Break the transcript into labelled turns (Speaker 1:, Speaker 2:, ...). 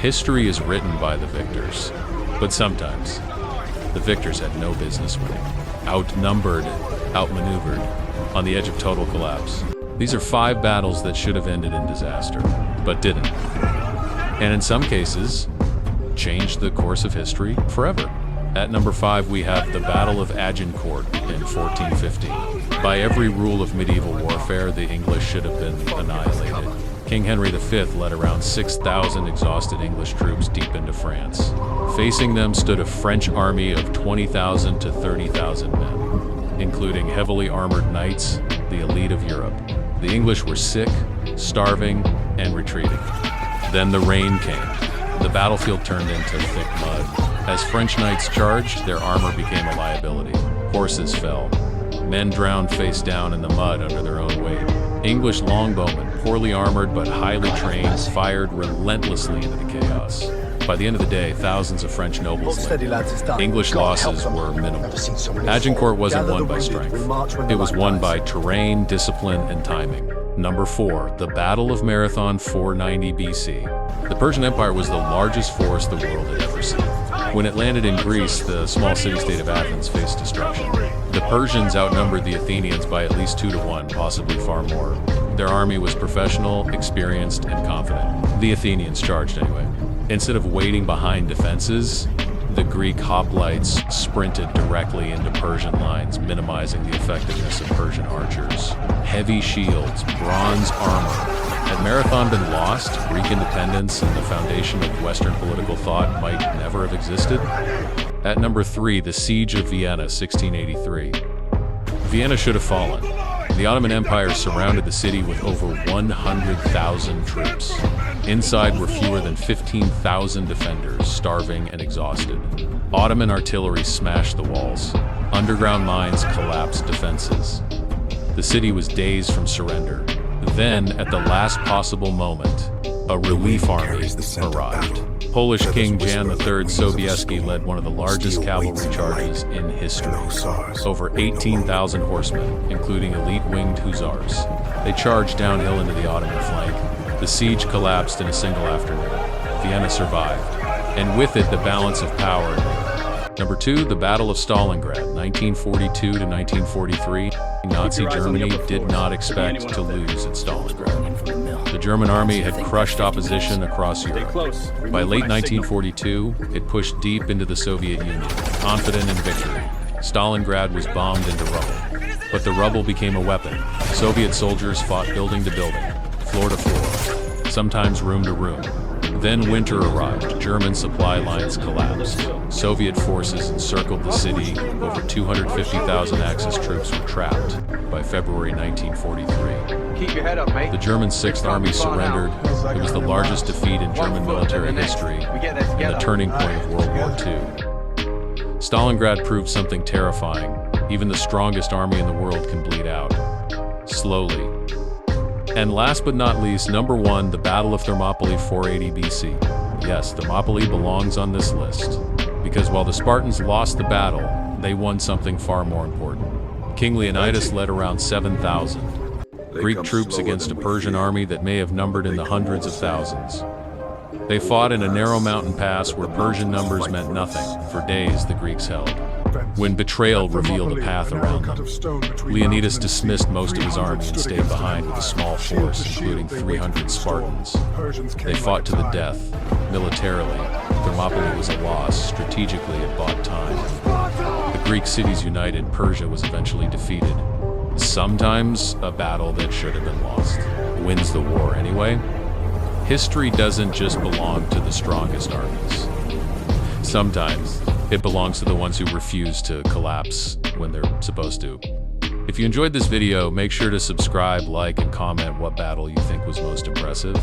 Speaker 1: History is written by the victors, but sometimes the victors had no business winning. Outnumbered, outmaneuvered, on the edge of total collapse. These are 5 battles that should have ended in disaster, but didn't. And in some cases, changed the course of history forever. At number 5, we have the Battle of Agincourt in 1415. By every rule of medieval warfare, the English should have been annihilated. King Henry V led around 6,000 exhausted English troops deep into France. Facing them stood a French army of 20,000 to 30,000 men, including heavily armored knights, the elite of Europe. The English were sick, starving, and retreating. Then the rain came. The battlefield turned into thick mud. As French knights charged, their armor became a liability. Horses fell. Men drowned face down in the mud under their own weight. English longbowmen, poorly armored but highly trained, fired relentlessly into the chaos. By the end of the day, thousands of French nobles left. English losses were minimal. Agincourt wasn't won by strength. It was won by terrain, discipline, and timing. Number 4, the Battle of Marathon 490 BC. The Persian Empire was the largest force the world had ever seen. When it landed in Greece, the small city-state of Athens faced destruction. The Persians outnumbered the Athenians by at least 2 to 1, possibly far more. Their army was professional, experienced, and confident. The Athenians charged anyway. Instead of waiting behind defenses, the Greek hoplites sprinted directly into Persian lines, minimizing the effectiveness of Persian archers. Heavy shields, bronze armor. Had Marathon been lost, Greek independence and the foundation of Western political thought might never have existed. At number 3, the Siege of Vienna, 1683. Vienna should have fallen. The Ottoman Empire surrounded the city with over 100,000 troops. Inside were fewer than 15,000 defenders, starving and exhausted. Ottoman artillery smashed the walls. Underground mines collapsed defenses. The city was days from surrender. Then, at the last possible moment, a relief army arrived. Polish King Jan III Sobieski led one of the largest cavalry charges in history. Over 18,000 horsemen, including elite winged hussars. They charged downhill into the Ottoman flank. The siege collapsed in a single afternoon. Vienna survived, and with it the balance of power. Number 2, the Battle of Stalingrad, 1942 to 1943. Nazi Germany did not expect to lose at Stalingrad. The German army had crushed opposition across Europe. By late 1942, it pushed deep into the Soviet Union, confident in victory. Stalingrad was bombed into rubble, but the rubble became a weapon. Soviet soldiers fought building to building, floor to floor, sometimes room to room. Then winter arrived. German supply lines collapsed. Soviet forces encircled the city. Over 250,000 Axis troops were trapped. By February 1943,
Speaker 2: Keep your head up, mate.
Speaker 1: the German 6th Army surrendered. It was the largest defeat in German military history and the turning point of World War II. Stalingrad proved something terrifying. Even the strongest army in the world can bleed out. Slowly. And last but not least, number 1, the Battle of Thermopylae 480 BC. Yes, Thermopylae belongs on this list, because while the Spartans lost the battle, they won something far more important. King Leonidas led around 7,000 Greek troops against a Persian army that may have numbered in the hundreds of thousands. They fought in a narrow mountain pass where Persian numbers meant nothing. For days, the Greeks held. When betrayal revealed a path around them, Leonidas dismissed most of his army and stayed behind with a small force, including 300 Spartans. They fought to the death. Militarily, Thermopylae was a loss. Strategically, it bought time. The Greek cities united, Persia was eventually defeated. Sometimes, a battle that should have been lost wins the war anyway. History doesn't just belong to the strongest armies. Sometimes, it belongs to the ones who refuse to collapse when they're supposed to. If you enjoyed this video, make sure to subscribe, like, and comment what battle you think was most impressive.